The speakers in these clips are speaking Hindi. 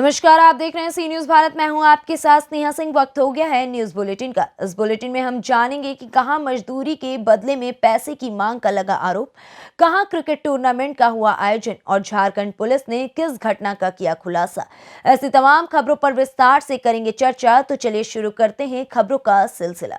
नमस्कार, आप देख रहे हैं सी न्यूज भारत। मैं हूं आपके साथ स्नेहा सिंह। वक्त हो गया है न्यूज बुलेटिन का। इस बुलेटिन में हम जानेंगे कि कहां मजदूरी के बदले में पैसे की मांग का लगा आरोप, कहां क्रिकेट टूर्नामेंट का हुआ आयोजन और झारखंड पुलिस ने किस घटना का किया खुलासा। ऐसी तमाम खबरों पर विस्तार से करेंगे चर्चा। तो चलिए शुरू करते हैं खबरों का सिलसिला।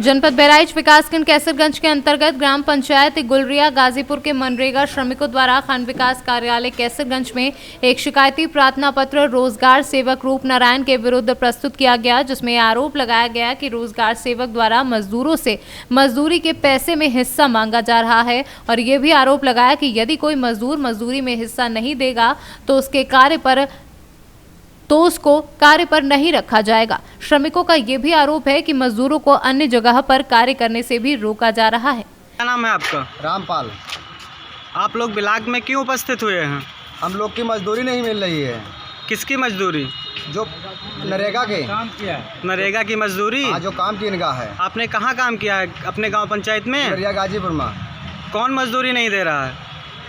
जनपद बहराइच विकासखंड कैसरगंज के अंतर्गत ग्राम पंचायत गुलरिया गाजीपुर के मनरेगा श्रमिकों द्वारा खंड विकास कार्यालय कैसरगंज में एक शिकायती प्रार्थना पत्र रोजगार सेवक रूप नारायण के विरुद्ध प्रस्तुत किया गया, जिसमें आरोप लगाया गया कि रोजगार सेवक द्वारा मजदूरों से मजदूरी के पैसे में हिस्सा मांगा जा रहा है और ये भी आरोप लगाया कि यदि कोई मजदूर मजदूरी में हिस्सा नहीं देगा तो उसको कार्य पर नहीं रखा जाएगा। श्रमिकों का ये भी आरोप है कि मजदूरों को अन्य जगह पर कार्य करने से भी रोका जा रहा है। क्या नाम है आपका? रामपाल। आप लोग ब्लॉक में क्यों उपस्थित हुए हैं? हम लोग की मजदूरी नहीं मिल रही है। किसकी मजदूरी? जो नरेगा के काम किया है। नरेगा की मजदूरी? हाँ, जो काम की इनका है। आपने कहाँ काम किया है? अपने गांव पंचायत में? गुलरिया गाजीपुर में। कौन मजदूरी नहीं दे रहा है?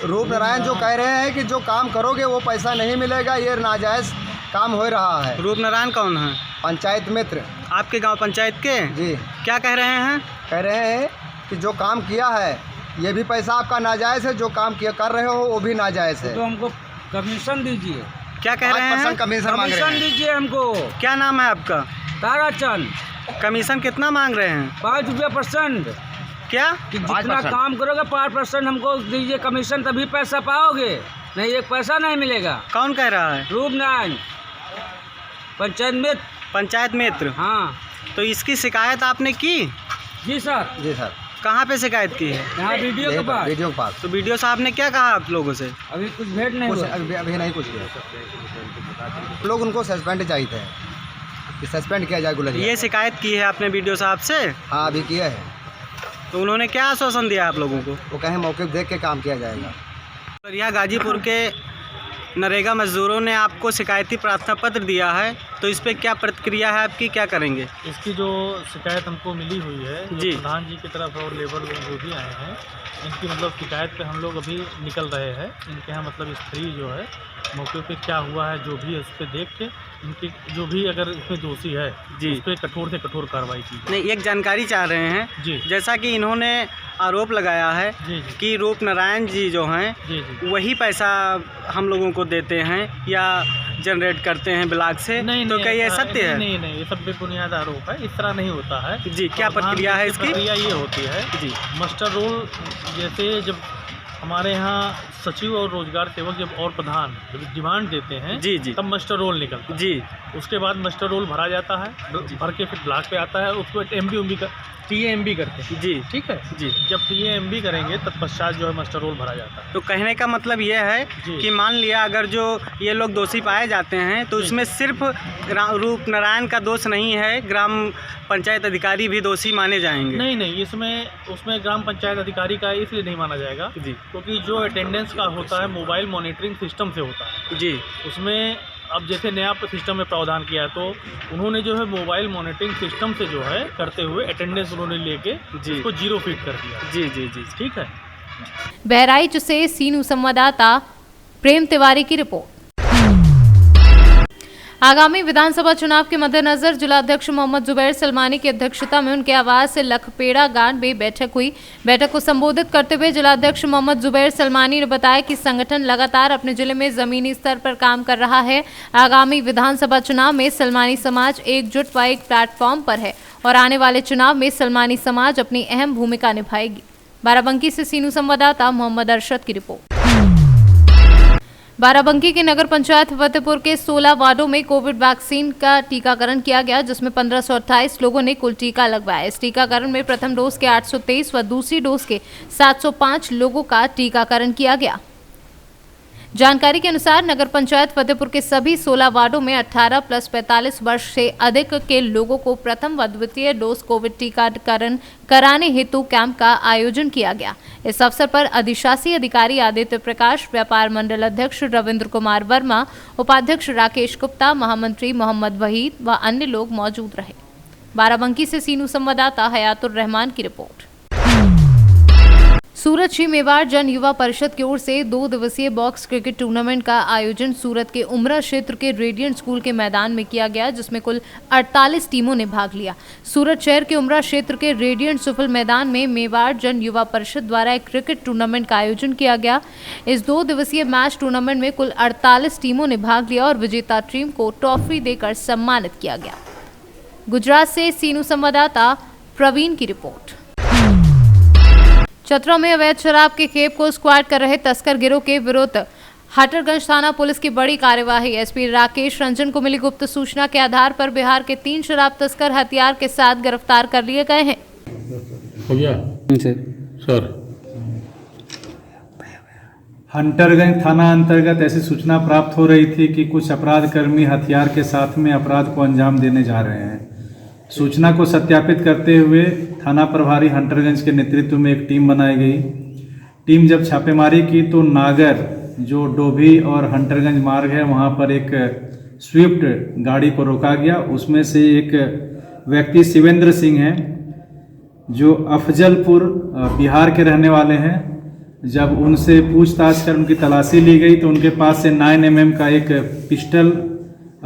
रूप नारायण जो कह रहे हैं कि जो काम करोगे वो पैसा नहीं मिलेगा, ये नाजायज काम हो रहा है। रूप नारायण कौन है? पंचायत मित्र। आपके गांव पंचायत के? जी। क्या कह रहे हैं? कह रहे हैं कि जो काम किया है ये भी पैसा आपका नाजायज है, जो काम किया कर रहे हो वो भी नाजायज है। तो हमको कमीशन दीजिए। क्या कह रहे हैं? कमीशन मांग रहे हैं। दीजिए हमको। क्या नाम है आपका? ताराचंद। कमीशन कितना मांग रहे हैं? 5 रुपये%। क्या? कि जितना काम करोगे 5% हमको दीजिए कमीशन, तभी पैसा पाओगे, नहीं एक पैसा नहीं मिलेगा। कौन कह रहा है? रूप नारायण, पंचायत मित्र। पंचायत मित्र? हाँ। तो इसकी शिकायत आपने की? जी सर। जी सर। कहाँ पे शिकायत की है? यहाँ वीडियो के पास। वीडियो के पास। तो वीडियो साहब ने क्या कहा आप लोगों से? अभी कुछ भेंट नहीं हुआ। अभी नहीं कुछ किया। लोग उनको सस्पेंड चाहिए थे कि सस्पेंड किया जाए गुलरिया। ये शिकायत की है आपने वीडियो साहब से? हाँ, अभी किया है। तो उन्होंने क्या आश्वासन दिया आप लोगों को? वो कहे मौके पर देख के काम किया जाएगा। गुलरिया गाजीपुर के नरेगा मजदूरों ने आपको शिकायती प्रार्थना पत्र दिया है, तो इस पे क्या प्रतिक्रिया है आपकी, क्या करेंगे? इसकी जो शिकायत हमको मिली हुई है जी। प्रधान जी की तरफ और लेबर लोग जो भी आए हैं, इनकी मतलब शिकायत पे हम लोग अभी निकल रहे हैं। इनके यहाँ मतलब स्त्री जो है मौके पे क्या हुआ है जो भी है उस पर देख के इनकी जो भी अगर इसमें दोषी है जी उस पर कठोर से कठोर कार्रवाई की जाए। नहीं, एक जानकारी चाह रहे हैं जी। जैसा कि इन्होंने आरोप लगाया है जी। कि रूप नारायण जी जो हैं जी। वही पैसा हम लोगों को देते हैं या जनरेट करते हैं ब्लॉक से। नहीं, तो क्या ये सत्य है? नहीं, ये सब बेबुनियाद आरोप है, इस तरह नहीं होता है। जी, क्या प्रक्रिया है इसकी? प्रक्रिया ये होती है जी, मास्टर रोल, जैसे जब हमारे यहाँ सचिव और रोजगार सेवक जब और प्रधान जब डिमांड देते हैं जी जी तब मास्टर रोल निकलता है। जी। उसके बाद मास्टर रोल भरा जाता है, भर के फिर ब्लॉक पे आता है, उसको एमबी टीएमबी करते हैं। जी ठीक है जी। जब टीएमबी करेंगे तब पश्चात जो है मास्टर रोल भरा जाता है। तो कहने का मतलब ये है कि मान लिया अगर जो ये लोग दोषी पाए जाते हैं तो इसमें सिर्फ रूप नारायण का दोष नहीं है, ग्राम पंचायत अधिकारी भी दोषी माने जाएंगे? नहीं, उसमें ग्राम पंचायत अधिकारी का इसलिए नहीं माना जाएगा जी, क्योंकि जो अटेंडेंस का होता है मोबाइल मॉनिटरिंग सिस्टम से होता है। जी। उसमें अब जैसे नया सिस्टम में प्रावधान किया है तो उन्होंने जो है मोबाइल मॉनिटरिंग सिस्टम से जो है करते हुए अटेंडेंस उन्होंने लेके उसको 0 फीट कर दिया। जी जी जी, ठीक है। बहराइच से सी न्यूज संवाददाता प्रेम तिवारी की रिपोर्ट। आगामी विधानसभा चुनाव के मद्देनजर जिलाध्यक्ष मोहम्मद जुबैर सलमानी की अध्यक्षता में उनके आवास से लखपेड़ा गांव में बैठक हुई। बैठक को संबोधित करते हुए जिलाध्यक्ष मोहम्मद जुबैर सलमानी ने बताया कि संगठन लगातार अपने जिले में जमीनी स्तर पर काम कर रहा है। आगामी विधानसभा चुनाव में सलमानी समाज एकजुट व एक प्लेटफॉर्म पर है और आने वाले चुनाव में सलमानी समाज अपनी अहम भूमिका निभाएगी। बाराबंकी से सीनू संवाददाता मोहम्मद अरशद की रिपोर्ट। बाराबंकी के नगर पंचायत फतेहपुर के 16 वार्डों में कोविड वैक्सीन का टीकाकरण किया गया, जिसमें 1528 लोगों ने कुल टीका लगवाया। इस टीकाकरण में प्रथम डोज के 823 व दूसरी डोज के 705 लोगों का टीकाकरण किया गया। जानकारी के अनुसार नगर पंचायत फतेहपुर के सभी 16 वार्डों में 18 प्लस 45 वर्ष से अधिक के लोगों को प्रथम व द्वितीय डोज कोविड टीकाकरण कराने हेतु कैंप का आयोजन किया गया। इस अवसर पर अधिशासी अधिकारी आदित्य प्रकाश, व्यापार मंडल अध्यक्ष रविंद्र कुमार वर्मा, उपाध्यक्ष राकेश गुप्ता, महामंत्री मोहम्मद वहीद व अन्य लोग मौजूद रहे। बाराबंकी से सीनू संवाददाता हयातुर रहमान की रिपोर्ट। सूरत श्री मेवाड़ जन युवा परिषद की ओर से 2 दिवसीय बॉक्स क्रिकेट टूर्नामेंट का आयोजन सूरत के उमरा क्षेत्र के रेडियंट स्कूल के मैदान में किया गया, जिसमें कुल 48 टीमों ने भाग लिया। सूरत शहर के उमरा क्षेत्र के रेडियंट सुफल मैदान में मेवाड़ जन युवा परिषद द्वारा एक क्रिकेट टूर्नामेंट का आयोजन किया गया। इस 2 दिवसीय मैच टूर्नामेंट में कुल 48 टीमों ने भाग लिया और विजेता टीम को ट्रॉफी देकर सम्मानित किया गया। गुजरात से सीनू संवाददाता प्रवीण की रिपोर्ट। चतरा में अवैध शराब के खेप को स्क्वाड कर रहे तस्कर गिरोह के विरुद्ध हटरगंज थाना पुलिस की बड़ी कार्यवाही। एसपी राकेश रंजन को मिली गुप्त सूचना के आधार पर बिहार के 3 शराब तस्कर हथियार के साथ गिरफ्तार कर लिए गए हैं। हो गया सर। हंटरगंज थाना अंतर्गत ऐसी सूचना प्राप्त हो रही थी कि कुछ अपराध कर्मी हथियार के साथ में अपराध को अंजाम देने जा रहे हैं। सूचना को सत्यापित करते हुए थाना प्रभारी हंटरगंज के नेतृत्व में एक टीम बनाई गई। टीम जब छापेमारी की तो नागर जो डोभी और हंटरगंज मार्ग है वहां पर एक स्विफ्ट गाड़ी को रोका गया। उसमें से एक व्यक्ति शिवेंद्र सिंह हैं जो अफजलपुर बिहार के रहने वाले हैं। जब उनसे पूछताछ कर उनकी तलाशी ली गई तो उनके पास से 9 mm का एक पिस्टल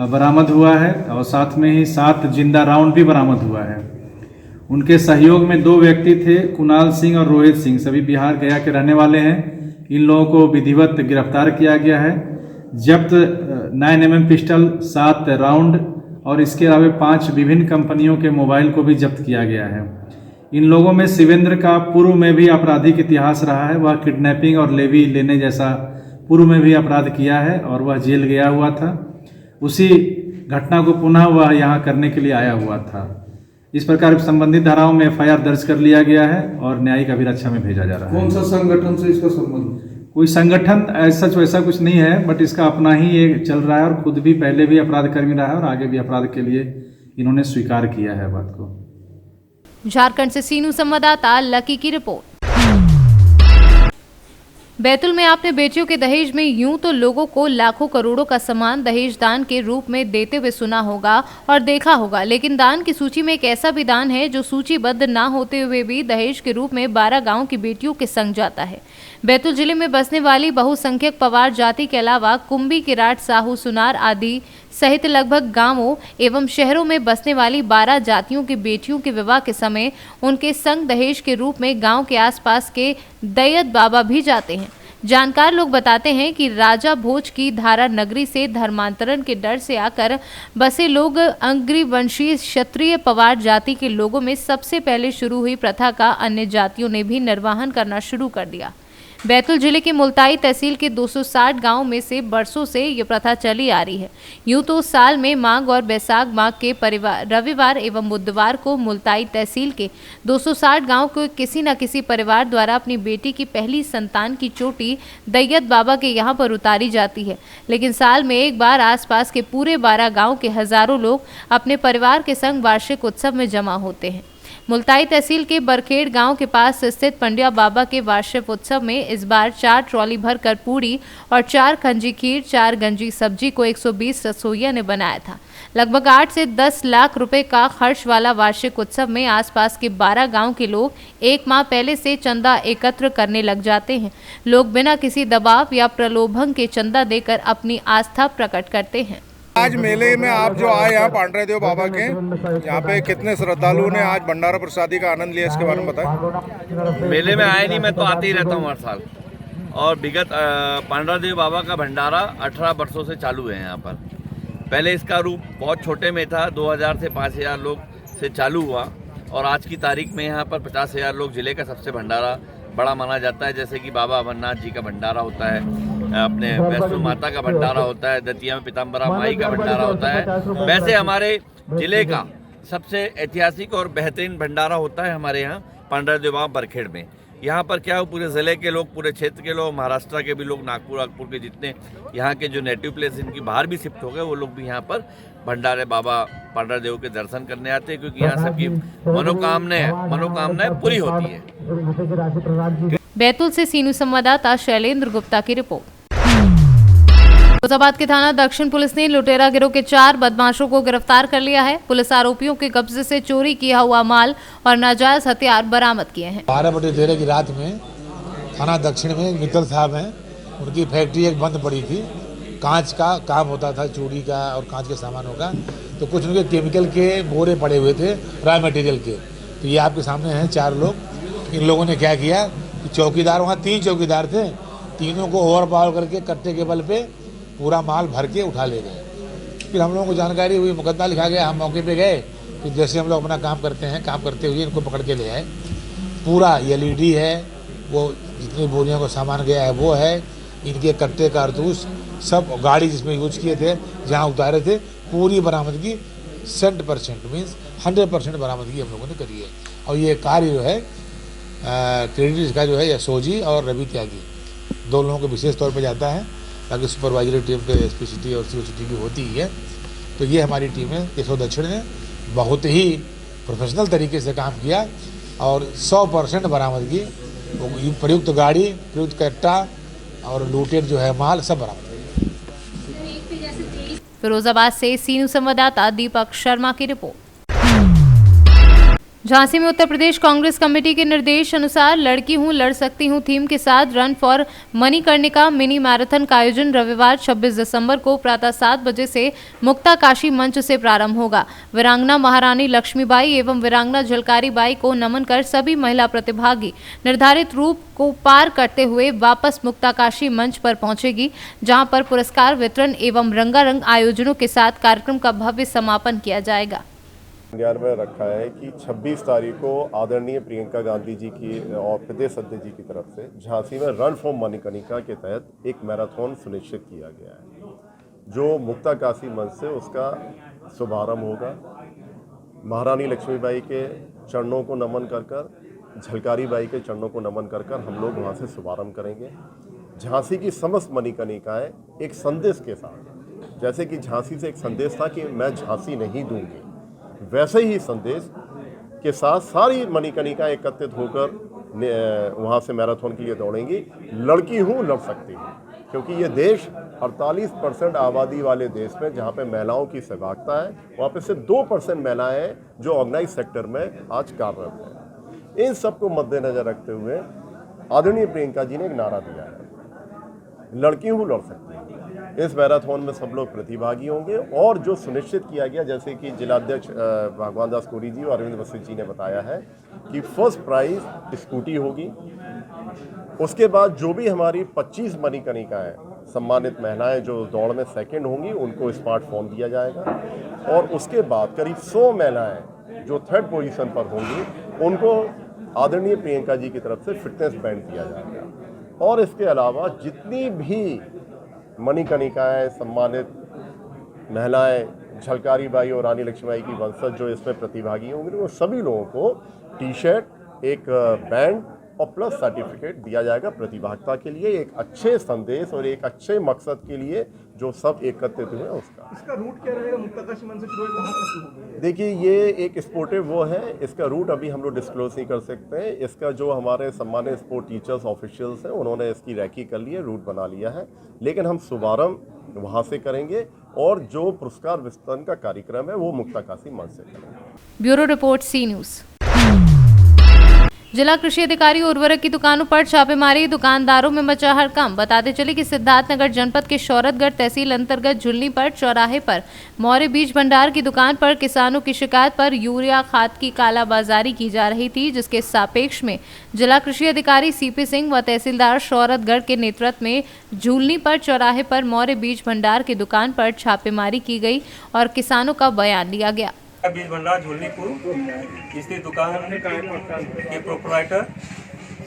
बरामद हुआ है और साथ में ही 7 जिंदा राउंड भी बरामद हुआ है। उनके सहयोग में 2 व्यक्ति थे, कुणाल सिंह और रोहित सिंह, सभी बिहार गया के रहने वाले हैं। इन लोगों को विधिवत गिरफ्तार किया गया है। जब्त 9 mm पिस्टल, 7 राउंड और इसके अलावा 5 विभिन्न कंपनियों के मोबाइल को भी जब्त किया गया है। इन लोगों में शिवेंद्र का पूर्व में भी आपराधिक इतिहास रहा है। वह किडनैपिंग और लेवी लेने जैसा पूर्व में भी अपराध किया है और वह जेल गया हुआ था। उसी घटना को पुनः वह यहाँ करने के लिए आया हुआ था। इस प्रकार संबंधित धाराओं में FIR दर्ज कर लिया गया है और न्यायिक अभिरक्षा में भेजा जा रहा है। कौन सा संगठन से इसका संबंध? कोई संगठन ऐसा वैसा कुछ नहीं है, बट इसका अपना ही ये चल रहा है और खुद भी पहले भी अपराध कर्मी रहा है और आगे भी अपराध के लिए इन्होंने स्वीकार किया है बात को। झारखंड से सीनू संवाददाता लकी की रिपोर्ट। बैतूल में आपने बेटियों के दहेज में यूं तो लोगों को लाखों करोड़ों का सामान दहेज दान के रूप में देते हुए सुना होगा और देखा होगा, लेकिन दान की सूची में एक ऐसा भी दान है जो सूचीबद्ध ना होते हुए भी दहेज के रूप में 12 गांव की बेटियों के संग जाता है। बैतूल जिले में बसने वाली बहुसंख्यक पवार जाति के अलावा कुंभी, किराट, साहू, सुनार आदि सहित लगभग गांवों एवं शहरों में बसने वाली 12 जातियों की बेटियों के विवाह के समय उनके संग दहेज के रूप में गांव के आसपास के दैयत बाबा भी जाते हैं। जानकार लोग बताते हैं कि राजा भोज की धारा नगरी से धर्मांतरण के डर से आकर बसे लोग अंग्रीवंशीय क्षत्रिय पवार जाति के लोगों में सबसे पहले शुरू हुई प्रथा का अन्य जातियों ने भी निर्वहन करना शुरू कर दिया। बैतूल जिले के मुल्ताई तहसील के 260 गांवों में से बरसों से ये प्रथा चली आ रही है। यूं तो साल में माघ और बैसाख माह के रविवार एवं बुधवार को मुल्ताई तहसील के 260 गांव को किसी न किसी परिवार द्वारा अपनी बेटी की पहली संतान की चोटी दैयत बाबा के यहाँ पर उतारी जाती है, लेकिन साल में एक बार आसपास के पूरे 12 गाँव के हजारों लोग अपने परिवार के संग वार्षिक उत्सव में जमा होते हैं। मुल्ताई तहसील के बरखेड़ गांव के पास स्थित पंड्या बाबा के वार्षिक उत्सव में इस बार 4 ट्रॉली भरकर पूरी और 4 खंजी खीर, 4 गंजी सब्जी को 120 रसोइया ने बनाया था। लगभग 8 से 10 लाख रुपए का खर्च वाला वार्षिक उत्सव में आसपास के 12 गांव के लोग 1 माह पहले से चंदा एकत्र करने लग जाते हैं। लोग बिना किसी दबाव या प्रलोभन के चंदा देकर अपनी आस्था प्रकट करते हैं। आज मेले में आप जो आए यहाँ पांडरे देव बाबा के, यहाँ पे कितने श्रद्धालुओं ने आज भंडारा प्रसादी का आनंद लिया, इसके बारे में बताएं। मेले में आए नहीं, मैं तो आते ही रहता हूँ हर साल। और विगत पांडरा देव बाबा का भंडारा 18 वर्षों से चालू है यहाँ पर। पहले इसका रूप बहुत छोटे में था, 2000 से 5000 लोग से चालू हुआ और आज की तारीख में यहाँ पर 50,000 लोग। जिले का सबसे भंडारा बड़ा माना जाता है, जैसे कि बाबा अमरनाथ जी का भंडारा होता है, अपने वैष्णो माता का भंडारा होता है, दतिया में पीताम्बरा माई का भंडारा होता है। वैसे हमारे जिले का सबसे ऐतिहासिक और बेहतरीन भंडारा होता है हमारे यहाँ पांडरा देव बाबा बरखेड़ में। यहाँ पर क्या हो, पूरे ज़िले के लोग, पूरे क्षेत्र के लोग, महाराष्ट्र के भी लोग, नागपुर के जितने यहाँ के जो नेटिव प्लेस इनकी बाहर भी शिफ्ट हो गए, वो लोग भी यहाँ पर भंडारे बाबा पांडरा देव के दर्शन करने आते हैं, क्योंकि यहाँ सबकी मनोकामनाएं पूरी होती है। बैतूल से सीनू संवाददाता शैलेंद्र गुप्ता की रिपोर्ट। फिरोजाबाद के थाना दक्षिण पुलिस ने लुटेरा गिरोह के 4 बदमाशों को गिरफ्तार कर लिया है। पुलिस आरोपियों के कब्जे से चोरी किया हुआ माल और नाजायज हथियार बरामद किए हैं। 12 बजे 13 की रात में थाना दक्षिण में मित्तल साहब हैं, उनकी फैक्ट्री एक बंद पड़ी थी, कांच का काम होता था, चूड़ी का और कांच के सामानों का। तो कुछ उनके केमिकल के बोरे पड़े हुए थे, रॉ मटेरियल के। तो ये आपके सामने हैं 4 लोग। इन लोगों ने क्या किया कि चौकीदार, वहाँ 3 चौकीदार थे, तीनों को ओवर पावर करके कट्टे के बल पे पूरा माल भर के उठा ले गए। फिर हम लोगों को जानकारी हुई, मुकदमा लिखा गया, हम मौके पे गए। फिर जैसे हम लोग अपना काम करते हैं, काम करते हुए इनको पकड़ के ले आए। पूरा LED है, वो जितनी बोरियों को सामान गया है वो है, इनके कट्टे कारतूस सब, गाड़ी जिसमें यूज किए थे, जहाँ उतारे थे, पूरी बरामदगी 100% मीन्स 100% बरामदगी हम लोगों ने करी है। और ये कार्य जो है क्रेडिट इसका जो है यशोजी और रवि त्यागी 2 लोगों को विशेष तौर पे जाता है, ताकि सुपरवाइजरी टीम पे SP सिटी और CO सिटी की होती ही है। तो ये हमारी टीम है केशव दक्षिण ने बहुत ही प्रोफेशनल तरीके से काम किया और 100% बरामदगी, प्रयुक्त गाड़ी, प्रयुक्त कट्टा और लूटेड जो है माल सब बरामद। फिरोजाबाद से सी न्यूज़ संवाददाता दीपक शर्मा की रिपोर्ट। झांसी में उत्तर प्रदेश कांग्रेस कमेटी के निर्देश अनुसार लड़की हूं लड़ सकती हूं थीम के साथ run for Manikarnika mini marathon का आयोजन रविवार 26 दिसंबर को प्रातः 7 बजे से मुक्ताकाशी मंच से प्रारंभ होगा। वीरांगना महारानी लक्ष्मीबाई एवं वीरांगना झलकारी बाई को नमन कर सभी महिला प्रतिभागी निर्धारित रूप को पार करते हुए वापस मुक्ताकाशी मंच पर पहुंचेगी, जहां पर पुरस्कार वितरण एवं रंगारंग आयोजनों के साथ कार्यक्रम का भव्य समापन किया जाएगा। ध्यान में रखा है कि 26 तारीख को आदरणीय प्रियंका गांधी जी की और प्रदेश अध्यक्ष जी की तरफ से झांसी में रन फॉर मणिकर्णिका के तहत एक मैराथन सुनिश्चित किया गया है, जो मुक्ताकाशी मंच से उसका शुभारंभ होगा। महारानी लक्ष्मीबाई के चरणों को नमन कर झलकारी बाई के चरणों को नमन कर हम लोग वहाँ से शुभारंभ करेंगे। झांसी की समस्त मणिकर्णिकाएँ एक संदेश के साथ, जैसे कि झांसी से एक संदेश था कि मैं झांसी नहीं दूंगी, वैसे ही संदेश के साथ सारी मणिकर्णिका एकत्रित होकर वहाँ से मैराथन के लिए दौड़ेंगी। लड़की हूँ लड़ सकती हूँ, क्योंकि ये देश 48% आबादी वाले देश में जहाँ पे महिलाओं की सहभागिता है, वहाँ पे सिर्फ 2% महिलाएं जो ऑर्गेनाइज सेक्टर में आज कार्यरत हैं। इन सबको मद्देनजर रखते हुए आदरणीय प्रियंका जी ने एक नारा दिया है, लड़की हूँ लड़ सकती हूँ। इस मैराथन में सब लोग प्रतिभागी होंगे और जो सुनिश्चित किया गया, जैसे कि जिलाध्यक्ष भगवान दास कोरी जी और अरविंद वशिष्ठ जी ने बताया है कि फर्स्ट प्राइज स्कूटी होगी। उसके बाद जो भी हमारी 25 मणिकर्णिकाएँ सम्मानित महिलाएं जो दौड़ में सेकंड होंगी, उनको स्मार्टफोन दिया जाएगा। और उसके बाद करीब 100 महिलाएं जो थर्ड पोजीशन पर होंगी, उनको आदरणीय प्रियंका जी की तरफ से फिटनेस बैंड दिया जाएगा। और इसके अलावा जितनी भी मणिकर्णिकाएँ सम्मानित महिलाएं, झलकारी बाई और रानी लक्ष्मीबाई की वंशज जो इसमें प्रतिभागी होंगे, वो सभी लोगों को टी-शर्ट, एक बैंड और प्लस सर्टिफिकेट दिया जाएगा प्रतिभागिता के लिए, एक अच्छे संदेश और एक अच्छे मकसद के लिए जो सब एकत्रित हुए उसका। इसका रूट क्या रहेगा? मुक्ताकाशी मंच से शुरू होगा, कहाँ तक होगा? देखिए, ये एक स्पोर्टिव वो है, इसका रूट अभी हम लोग डिस्क्लोज नहीं कर सकते हैं। इसका जो हमारे सम्मानित स्पोर्ट टीचर्स ऑफिशियल्स हैं, उन्होंने इसकी रैकी कर ली है, रूट बना लिया है, लेकिन हम शुभारंभ वहाँ से करेंगे और जो पुरस्कार वितरण का कार्यक्रम है वो मुक्ताकाशी मंच से करेंगे। ब्यूरो रिपोर्ट, सी न्यूज़। जिला कृषि अधिकारी उर्वरक की दुकानों पर छापेमारी, दुकानदारों में मचा हड़कंप। बताते चले कि सिद्धार्थनगर जनपद के शौरतगढ़ तहसील अंतर्गत झुलनी पर चौराहे पर मौर्य बीज भंडार की दुकान पर किसानों की शिकायत पर यूरिया खाद की कालाबाजारी की जा रही थी, जिसके सापेक्ष में जिला कृषि अधिकारी CP सिंह व तहसीलदार शौरतगढ़ के नेतृत्व में झुलनी पर चौराहे पर मौर्य बीज भंडार की दुकान पर छापेमारी की गई और किसानों का बयान लिया गया। बीज भंडार झुलनीपुर इसकी दुकान के प्रोपराइटर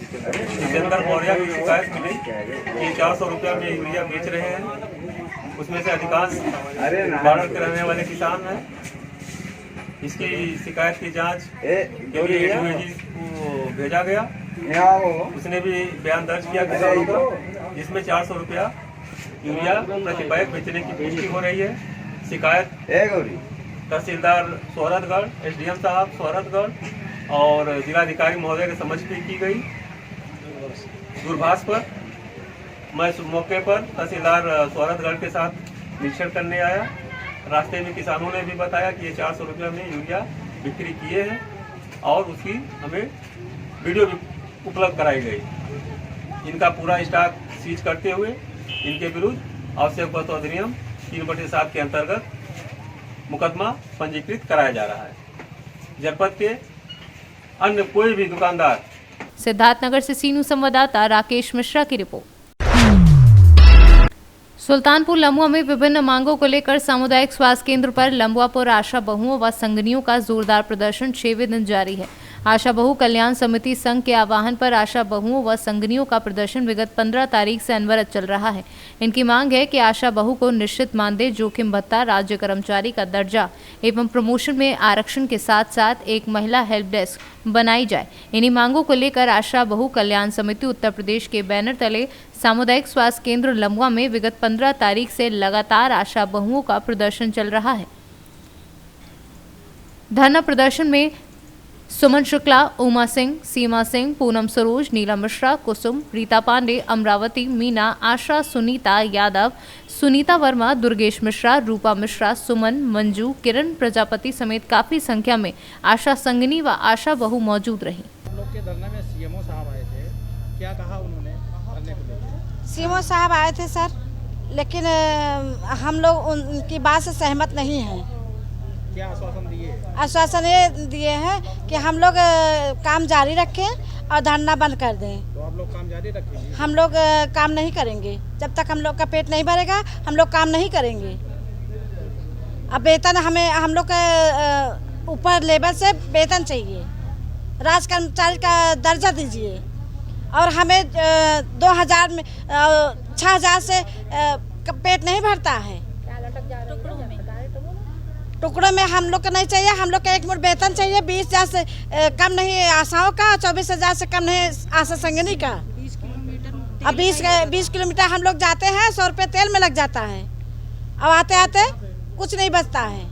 जितेंद्र मौर्य की शिकायत मिली कि 400 रुपया में यूरिया बेच रहे हैं। उसमें से अधिकांश भारत के रहने वाले किसान हैं। इसकी शिकायत की जांच के लिए ADVG को भेजा गया। उसने भी बयान दर्ज किया किसानों का, जिसमें 400 रुपया यूरिया प्रति बैग बेचने की पुष्टि हो रही है। शिकायत तहसीलदार शौरतगढ़, SDM साहब शौरतगढ़ और जिलाधिकारी महोदय के समक्ष की गई। दूरभाष पर मैं मौके पर तहसीलदार शौरतगढ़ के साथ निरीक्षण करने आया। रास्ते में किसानों ने भी बताया कि ये 400 रुपये में यूरिया बिक्री किए हैं और उसकी हमें वीडियो भी उपलब्ध कराई गई। इनका पूरा स्टॉक सीज करते हुए इनके विरुद्ध आवश्यक वस्तु अधिनियम 3/7 के अंतर्गत मुकदमा पंजीकृत कराया जा रहा है। जनपद के अन्य कोई भी दुकानदार। सिद्धार्थनगर से सीनू संवाददाता राकेश मिश्रा की रिपोर्ट। सुल्तानपुर लम्बुआ में विभिन्न मांगों को लेकर सामुदायिक स्वास्थ्य केंद्र पर लम्बुआपुर आशा बहुओं व संगनियों का जोरदार प्रदर्शन 6वें दिन जारी है। आशा बहु कल्याण समिति संघ के आह्वान पर आशा बहुओं व संगनियों का प्रदर्शन विगत 15 तारीख से अनवरत चल रहा है। इनकी मांग है कि आशा बहु को निश्चित मानदेय, जोखिम भत्ता, राज्य कर्मचारी का दर्जा एवं प्रमोशन में आरक्षण के साथ साथ एक महिला हेल्प डेस्क बनाई जाए। इन्हीं मांगों को लेकर आशा बहु कल्याण समिति उत्तर प्रदेश के बैनर तले सामुदायिक स्वास्थ्य केंद्र लम्बुआ में विगत 15 तारीख से लगातार आशा बहुओं का प्रदर्शन चल रहा है। धरना प्रदर्शन में सुमन शुक्ला, उमा सिंह, सीमा सिंह, पूनम सरोज, नीला मिश्रा, कुसुम, रीता पांडे, अमरावती, मीना, आशा, सुनीता यादव, सुनीता वर्मा, दुर्गेश मिश्रा, रूपा मिश्रा, सुमन, मंजू, किरण प्रजापति समेत काफी संख्या में आशा संगनी व आशा बहु मौजूद रही। लोग के धरने में सीएमओ साहब आए थे, क्या कहा उन्होंने धरने को लेकर? सीएमओ साहब आए थे सर, लेकिन हम लोग उनकी बात से सहमत नहीं हैं। क्या आश्वासन दिए? आश्वासन ये दिए हैं कि हम लोग काम जारी रखें और धरना बंद कर दें। तो आप लोग काम जारी रखेंगे? हम लोग काम नहीं करेंगे जब तक हम लोग का पेट नहीं भरेगा, हम लोग काम नहीं करेंगे। अब वेतन हमें हम लोग के ऊपर लेवल से वेतन चाहिए, राज कर्मचारी का दर्जा दीजिए और हमें 2000 में 6000 से पेट नहीं भरता है। टुकड़ों में हम लोग को नहीं चाहिए, हम लोग का एक मुठ वेतन चाहिए। 20,000 से कम नहीं आशाओं का, 24,000 से कम नहीं आशा संगनी का। अब 20 किलोमीटर हम लोग जाते हैं, 100 रुपये तेल में लग जाता है। अब आते आते कुछ नहीं बचता है।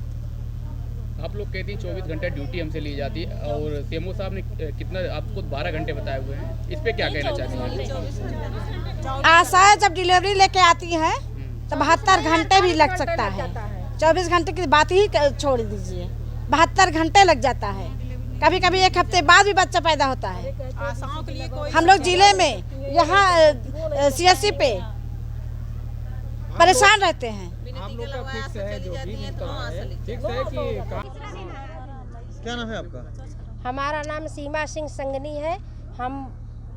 आप लोग कहती 24 घंटे ड्यूटी हमसे ली जाती है और सीएमओ साहब ने कितना आपको 12 घंटे बताए हुए हैं, इस पे क्या कहना चाहती हैं? आशाएं जब डिलीवरी लेके आती हैं तो 72 घंटे भी लग सकता है। 24 घंटे की बात ही छोड़ दीजिए, 72 घंटे लग जाता है। कभी कभी एक हफ्ते बाद भी बच्चा पैदा होता है। हम लोग जिले में यहाँ CSC पे परेशान रहते हैं। आप लोग का फिक्स है जो भी फिक्स है कि क्या नाम है आपका? हमारा नाम सीमा सिंह संगनी है, हम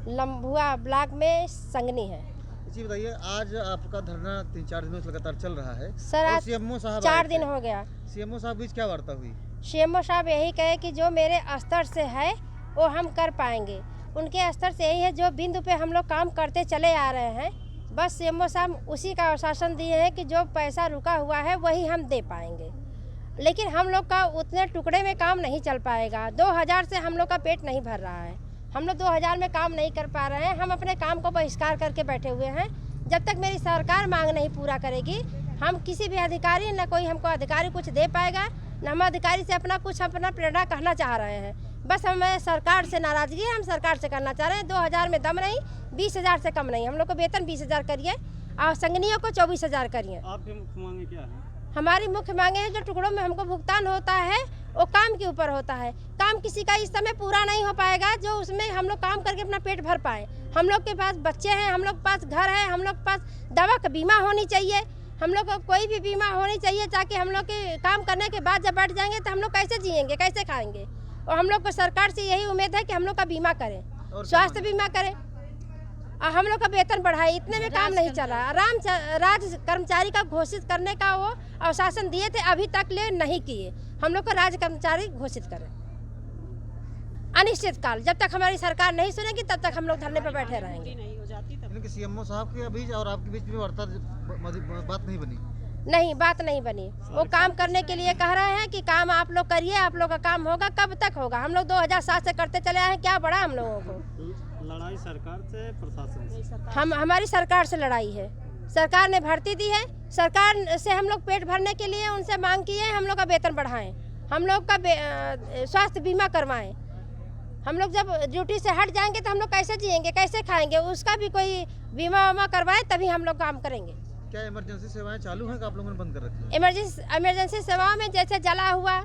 लम्बुआ ब्लॉक में संगनी है। जी बताइए, आज आपका धरना 3-4 दिनों से लगातार चल रहा है सर। आज सीएमओ साहब 4 दिन हो गया। सीएमओ साहब बीच क्या वार्ता हुई? सीएमओ साहब यही कहे कि जो मेरे स्तर से है वो हम कर पाएंगे। उनके स्तर से यही है जो बिंदु पे हम लोग काम करते चले आ रहे हैं, बस सीएमओ साहब उसी का आश्वासन दिए हैं कि जो पैसा रुका हुआ है वही हम दे पाएंगे। लेकिन हम लोग का उतने टुकड़े में काम नहीं चल पाएगा। 2000 से हम लोग का पेट नहीं भर रहा है। हम लोग 2000 में काम नहीं कर पा रहे हैं। हम अपने काम को बहिष्कार करके बैठे हुए हैं। जब तक मेरी सरकार मांग नहीं पूरा करेगी, हम किसी भी अधिकारी, न कोई हमको अधिकारी कुछ दे पाएगा, न हम अधिकारी से अपना प्रेरणा कहना चाह रहे हैं। बस हमें सरकार से नाराज़गी है, हम सरकार से करना चाह रहे हैं। 2000 में दम नहीं, 20,000 से कम नहीं। हम लोग को वेतन 20,000 करिए और संगनियों को 24,000 करिए। आपकी मुख्य मांगे क्या है? हमारी मुख्य मांगे हैं जो टुकड़ों में हमको भुगतान होता है वो काम के ऊपर होता है। काम किसी का इस समय पूरा नहीं हो पाएगा जो उसमें हम लोग काम करके अपना पेट भर पाए। हम लोग के पास बच्चे हैं, हम लोग के पास घर है, हम लोग के पास दवा का बीमा होनी चाहिए, हम लोग को कोई भी बीमा होनी चाहिए ताकि हम लोग के काम करने के बाद जब बैठ जाएंगे तो हम लोग कैसे जिएंगे, कैसे खाएंगे। और हम लोग को सरकार से यही उम्मीद है कि हम लोग का बीमा करें, स्वास्थ्य बीमा करें और हम लोग का वेतन बढ़ाए। इतने में काम नहीं चला। राज्य कर्मचारी का घोषित करने का वो आश्वासन दिए थे, अभी तक ले नहीं किए। हम लोग को राज्य कर्मचारी घोषित करें अनिश्चित काल। जब तक हमारी सरकार नहीं सुनेगी तब तक हम लोग धरने पर बैठे रहेंगे। सीएमओ साहब के बीच और आपके बीच में वार्ता बात नहीं बनी? नहीं, बात नहीं बनी। वो काम करने के लिए कह रहे हैं कि काम आप लोग करिए, आप लोग का काम होगा। कब तक होगा? हम लोग 2007 से करते चले आए हैं, क्या बड़ा हम लोगों को। लड़ाई सरकार से, प्रशासन से? हमारी सरकार से लड़ाई है। सरकार ने भर्ती दी है, सरकार से हम लोग पेट भरने के लिए उनसे मांग की है हम लोग का वेतन बढ़ाएं, हम लोग का स्वास्थ्य बीमा करवाएं। हम लोग जब ड्यूटी से हट जाएंगे तो हम लोग कैसे जिएंगे, कैसे खाएंगे, उसका भी कोई बीमा वामा करवाए तभी हम लोग काम करेंगे। क्या इमरजेंसी सेवाएं चालू हैं कि आप लोगों ने बंद कर रखी है? इमरजेंसी सेवाओं में जैसे जला हुआ,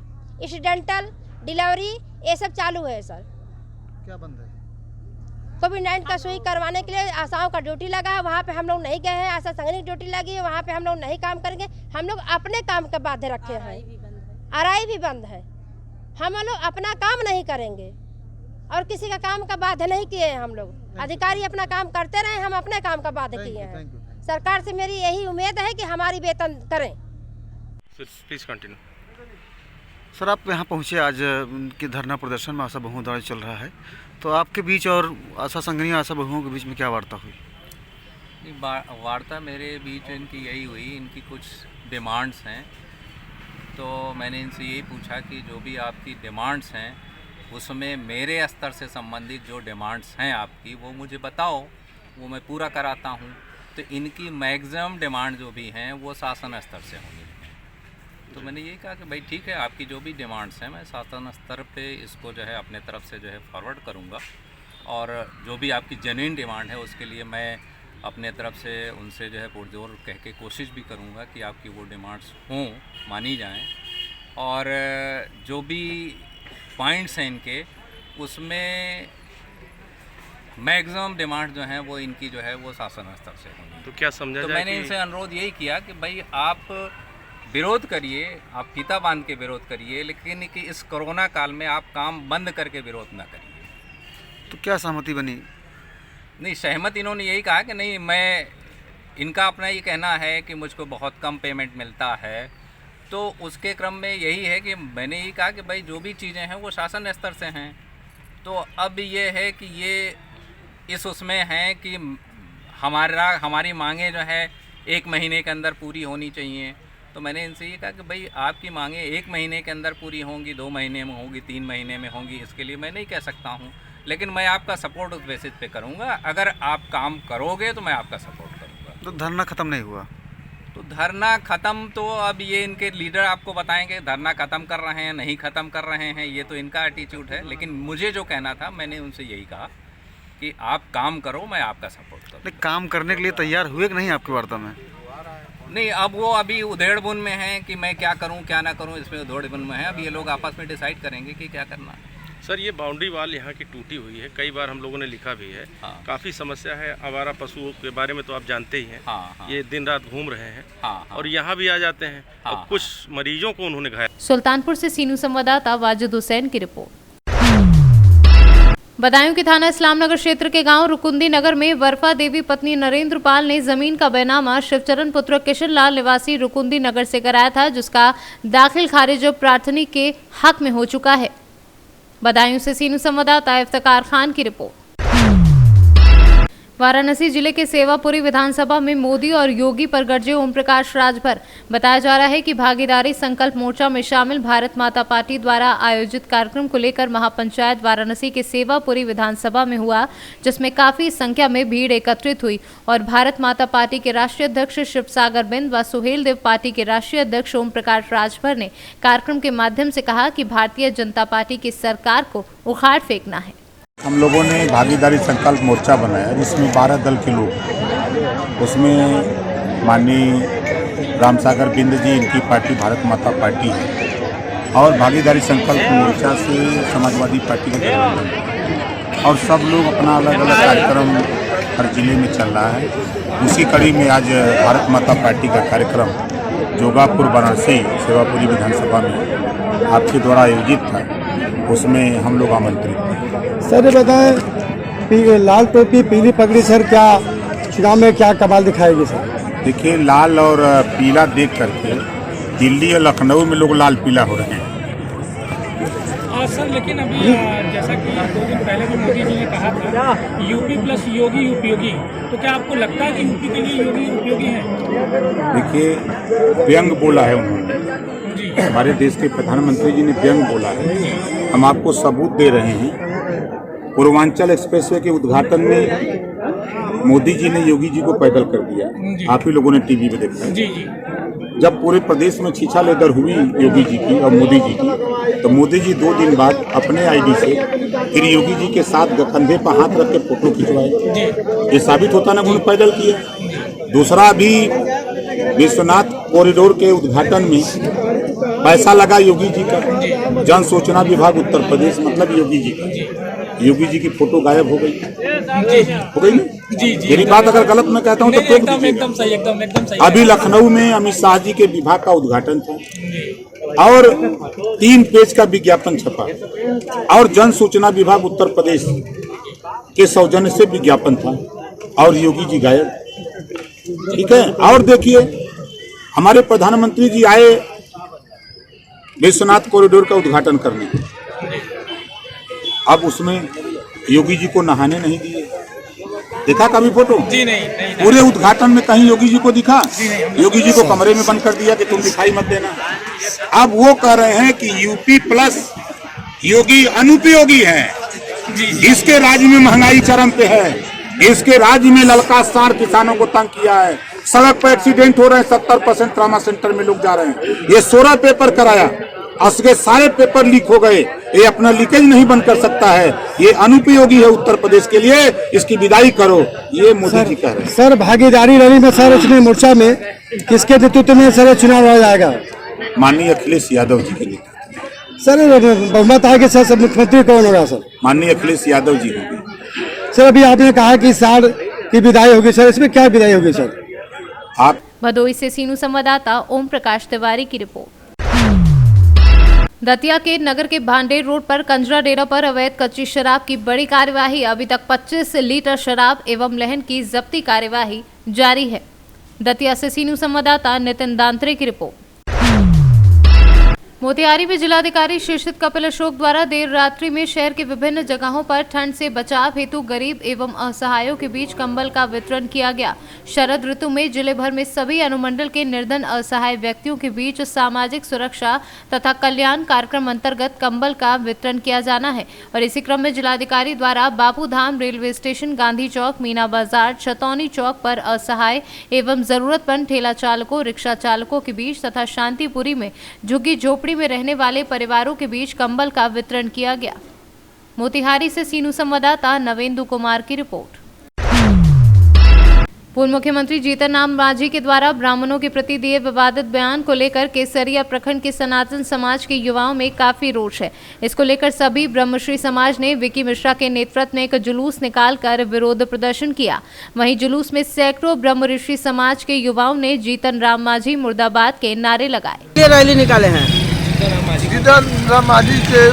एक्सीडेंटल, डिलीवरी, ये सब चालू है सर। क्या बंद है? कोविड-19 का सुई करवाने के लिए आशाओं का ड्यूटी लगा है, वहाँ पे हम लोग नहीं गए हैं। आशा संगनी की ड्यूटी लगी है, वहाँ पे हम लोग नहीं काम करेंगे। हम लोग अपने काम के बाध्य रखे हैं, आरआई भी बंद है। हम लोग अपना काम नहीं करेंगे और किसी का काम का बाध्य नहीं किए हैं। हम लोग अधिकारी अपना काम करते रहे, हम अपने काम का बाध्य किए हैं। सरकार से मेरी यही उम्मीद है कि हमारी वेतन करें। Please continue. सर, आप यहाँ पहुँचे आज उनके धरना प्रदर्शन में, आशा बहुओं द्वारा चल रहा है, तो आपके बीच और आशा संघनी आशा बहुओं के बीच में क्या वार्ता हुई? वार्ता मेरे बीच इनकी यही हुई, इनकी कुछ डिमांड्स हैं, तो मैंने इनसे यही पूछा कि जो भी आपकी डिमांड्स हैं उसमें मेरे स्तर से संबंधित जो डिमांड्स हैं आपकी वो मुझे बताओ, वो मैं पूरा कराता हूँ। तो इनकी मैक्सिमम डिमांड जो भी हैं वो शासन स्तर से होनी चाहिए। तो मैंने यही कहा कि भाई ठीक है, आपकी जो भी डिमांड्स हैं मैं शासन स्तर पे इसको जो है अपने तरफ से जो है फॉरवर्ड करूँगा, और जो भी आपकी जेन्युइन डिमांड है उसके लिए मैं अपने तरफ से उनसे जो है पुरजोर कह के कोशिश भी करूँगा कि आपकी वो डिमांड्स हों, मानी जाएं। और जो भी पॉइंट्स हैं इनके, उसमें मैक्सिमम डिमांड जो हैं वो इनकी जो है वो शासन स्तर से होंगी। तो क्या समझा तो जाए मैंने इनसे अनुरोध यही किया कि भाई आप विरोध करिए, आप फीता बांध के विरोध करिए, लेकिन कि इस कोरोना काल में आप काम बंद करके विरोध ना करिए। तो क्या सहमति बनी? नहीं, सहमत इन्होंने यही कहा कि नहीं, मैं इनका अपना ये कहना है कि मुझको बहुत कम पेमेंट मिलता है, तो उसके क्रम में यही है कि मैंने यही कहा कि भाई जो भी चीज़ें हैं वो शासन स्तर से हैं। तो अब ये है कि ये इस उसमें हैं कि हमारी मांगें जो है 1 महीने के अंदर पूरी होनी चाहिए। तो मैंने इनसे ये कहा कि भाई आपकी मांगें 1 महीने के अंदर पूरी होंगी, 2 महीने में होंगी, 3 महीने में होंगी, इसके लिए मैं नहीं कह सकता हूँ, लेकिन मैं आपका सपोर्ट उस बेसिस पे करूँगा। अगर आप काम करोगे तो मैं आपका सपोर्ट करूँगा। तो धरना ख़त्म नहीं हुआ? तो धरना ख़त्म तो अब ये इनके लीडर आपको बताएंगे, धरना ख़त्म कर रहे हैं नहीं ख़त्म कर रहे हैं, ये तो इनका एटीट्यूड है। लेकिन मुझे जो कहना था, मैंने उनसे यही कहा कि आप काम करो, मैं आपका सपोर्ट करूँ। नहीं, काम करने के लिए तैयार हुए कि नहीं आपकी वार्ता में? नहीं, अब वो अभी उधेड़-बुन में हैं कि मैं क्या करूं क्या ना करूं, इसमें उधेड़-बुन में है। अब ये लोग आपस में डिसाइड करेंगे कि क्या करना है। सर, ये बाउंड्री वाल यहाँ की टूटी हुई है, कई बार हम लोगों ने लिखा भी है। काफ़ी समस्या है। आवारा पशुओं के बारे में तो आप जानते ही हैं। ये दिन रात घूम रहे हैं और यहाँ भी आ जाते हैं और कुछ मरीजों को उन्होंने घायल। सुल्तानपुर से सीनू संवाददाता वाजिद हुसैन की रिपोर्ट। बदायूं के थाना इस्लामनगर क्षेत्र के गांव रुकुंदी नगर में वर्फा देवी पत्नी नरेंद्र पाल ने जमीन का बैनामा शिवचरण पुत्र किशन लाल निवासी रुकुंदी नगर से कराया था, जिसका दाखिल खारिज प्रार्थनी के हक में हो चुका है। बदायूं से सीनू संवाददाता इफ्तिकार खान की रिपोर्ट। वाराणसी जिले के सेवापुरी विधानसभा में मोदी और योगी पर गरजे ओम प्रकाश राजभर। बताया जा रहा है कि भागीदारी संकल्प मोर्चा में शामिल भारत माता पार्टी द्वारा आयोजित कार्यक्रम को लेकर महापंचायत वाराणसी के सेवापुरी विधानसभा में हुआ, जिसमें काफी संख्या में भीड़ एकत्रित हुई और भारत माता पार्टी के राष्ट्रीय अध्यक्ष शिवसागर बिंद व सुहेल देव पार्टी के राष्ट्रीय अध्यक्ष ओम प्रकाश राजभर ने कार्यक्रम के माध्यम से कहा कि भारतीय जनता पार्टी की सरकार को उखाड़ फेंकना है। हम लोगों ने भागीदारी संकल्प मोर्चा बनाया, जिसमें 12 दल के लोग, उसमें माननीय रामसागर बिंद जी, इनकी पार्टी भारत माता पार्टी है, और भागीदारी संकल्प मोर्चा से समाजवादी पार्टी का गठबंधन, और सब लोग अपना अलग अलग कार्यक्रम हर जिले में चल रहा है। उसी कड़ी में आज भारत माता पार्टी का कार्यक्रम जोगापुर वाराणसी सेवापुरी विधानसभा में आपके द्वारा आयोजित था, उसमें हम लोग आमंत्रित थे। सर ये बताएं, लाल टोपी पीली पगड़ी सर क्या चुनाव में क्या कमाल दिखाएगी सर? देखिए, लाल और पीला देख करके दिल्ली और लखनऊ में लोग लाल पीला हो रहे हैं। सर लेकिन अभी जैसा कि 2 दिन पहले भी मोदी जी ने कहा था यूपी प्लस योगी उपयोगी, तो क्या आपको लगता है कि यूपी के लिए योगी उपयोगी है? देखिए, व्यंग बोला है उन्होंने, हमारे देश के प्रधानमंत्री जी ने व्यंग बोला है। हम आपको सबूत दे रहे हैं। पूर्वांचल एक्सप्रेसवे के उद्घाटन में मोदी जी ने योगी जी को पैदल कर दिया, आप ही लोगों ने टीवी पे देखा है। जब पूरे प्रदेश में छीछा लेदर हुई योगी जी की और मोदी जी की, तो मोदी जी 2 दिन बाद अपने आईडी से फिर योगी जी के साथ कंधे पर हाथ रख के फोटो खिंचवाए। ये साबित होता ना उन्होंने पैदल किया। दूसरा, अभी विश्वनाथ कॉरिडोर के उद्घाटन में पैसा लगा योगी जी का, जन सूचना विभाग उत्तर प्रदेश, मतलब योगी जी का। योगी जी की फोटो गायब हो गई। हो गई ना? जी जी, मेरी बात अगर गलत मैं कहता हूँ तो टोक एकदम दीजिएगा। एकदम सही, एकदम सही। अभी लखनऊ में अमित शाह जी के विभाग का उद्घाटन था और 3 पेज का विज्ञापन छपा और जन सूचना विभाग उत्तर प्रदेश के सौजन्य से विज्ञापन था और योगी जी गायब। ठीक है, और देखिए हमारे प्रधानमंत्री जी आए विश्वनाथ कॉरिडोर का उद्घाटन करने, अब उसमें योगी जी को नहाने नहीं दिए। देखा कभी फोटो? जी नहीं। पूरे उद्घाटन में कहीं योगी जी को दिखा? योगी जी को कमरे में बंद कर दिया कि तुम दिखाई मत देना। अब वो कह रहे हैं कि यूपी प्लस योगी अनुपयोगी है। इसके राज्य में महंगाई चरम पे है, इसके राज्य में ललका सार किसानों को तंग किया है, सड़क पर एक्सीडेंट हो रहे हैं, 70% ट्रामा सेंटर में लोग जा रहे हैं। ये 16 पेपर कराया, उसके सारे पेपर लीक हो गए। ये अपना लीकेज नहीं बंद कर सकता है, ये अनुपयोगी है उत्तर प्रदेश के लिए, इसकी विदाई करो, ये मोदी जी कह रहे हैं। सर भागीदारी रैली में सर इसमें मोर्चा में किसके नेतृत्व में सर चुनाव लड़ा जाएगा? माननीय अखिलेश यादव जी के नेतृत्व। सर बहुमत आगे सर मुख्यमंत्री कौन होगा सर? माननीय अखिलेश यादव जी होंगे। सर अभी आपने कहा कि साल की विदाई होगी, सर इसमें क्या विदाई होगी सर? आप भदोही से सीनू संवाददाता ओम प्रकाश तिवारी की रिपोर्ट। दतिया के नगर के भांडेर रोड पर कंजरा डेरा पर अवैध कच्ची शराब की बड़ी कार्यवाही। अभी तक 25 लीटर शराब एवं लहन की जब्ती कार्यवाही जारी है। दतिया से सीनू संवाददाता नितिन दांत्रे की रिपोर्ट। मोतिहारी में जिलाधिकारी शीर्षित कपिल अशोक द्वारा देर रात्रि में शहर के विभिन्न जगहों पर ठंड से बचाव हेतु गरीब एवं असहायों के बीच कंबल का वितरण किया गया। शरद ऋतु में जिले भर में सभी अनुमंडल के निर्धन असहाय व्यक्तियों के बीच सामाजिक सुरक्षा तथा कल्याण कार्यक्रम अंतर्गत कंबल का वितरण किया जाना है और इसी क्रम में जिलाधिकारी द्वारा बापूधाम रेलवे स्टेशन, गांधी चौक, मीना बाजार, छतौनी चौक पर असहाय एवं जरूरतमंद ठेला चालकों, रिक्शा चालकों के बीच तथा शांतिपुरी में झुग्गी झोपड़ी में रहने वाले परिवारों के बीच कंबल का वितरण किया गया। मोतिहारी से सीनू संवाददाता नवेंदु कुमार की रिपोर्ट। पूर्व मुख्यमंत्री जीतन राम मांझी के द्वारा ब्राह्मणों के प्रति दिए विवादित बयान को लेकर केसरिया प्रखंड के सनातन समाज के युवाओं में काफी रोष है। इसको लेकर सभी ब्रह्मश्री समाज ने विकी मिश्रा के नेतृत्व में एक जुलूस निकालकर विरोध प्रदर्शन किया। वहीं जुलूस में सैकड़ों ब्रह्मऋषि समाज के युवाओं ने जीतन राम मांझी मुर्दाबाद के नारे लगाए। रैली निकाले हैं, जीतन राम मांझी के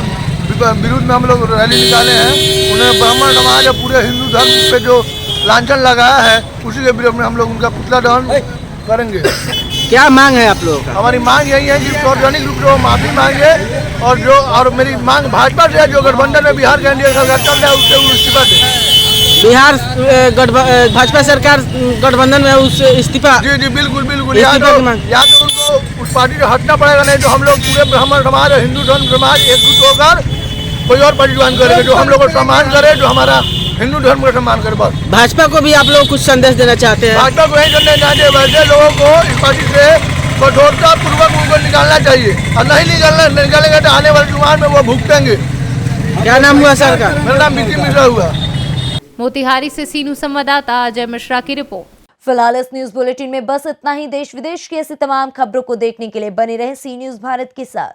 विरुद्ध में हम लोग रैली निकाले हैं। उन्हें ब्राह्मण समाज या पूरे हिंदू धर्म पे जो लांछन लगाया है उसी के विरोध में हम लोग उनका पुतला दहन करेंगे। क्या मांग है आप लोगों का? हमारी मांग यही है कि सार्वजनिक रूप से माफी मांगे और मेरी मांग भाजपा से जो गठबंधन में बिहार के एनडीए सरकार चल रहा है उससे इस्तीफा दे। बिहार भाजपा सरकार गठबंधन में उससे इस्तीफा? जी जी बिल्कुल। या तो उनको उस पार्टी से हटना पड़ेगा, नहीं तो हम लोग पूरे ब्राह्मण समाज और हिंदू धर्म समाज एकजुट होकर कोई और पार्टी ज्वाइन करेंगे जो हम लोग को सम्मान करे, जो हमारा हिंदू धर्म का सम्मान करे। बस भाजपा को भी आप लोग कुछ संदेश देना चाहते हैं? भाजपा को यही संदेश देना चाहिए, वैसे लोगों को इस पार्टी से कठोरता पूर्वक उनको निकालना चाहिए और नहीं निकालेंगे तो आने वाले चुनाव में वो भुगतेंगे। क्या नाम हुआ सर का? मेरा नाम विकी मिश्रा हुआ। मोतिहारी से सीनू संवाददाता अजय मिश्रा की रिपोर्ट। फिलहाल इस न्यूज बुलेटिन में बस इतना ही। देश विदेश की ऐसी तमाम खबरों को देखने के लिए बने रहे सी न्यूज भारत के साथ।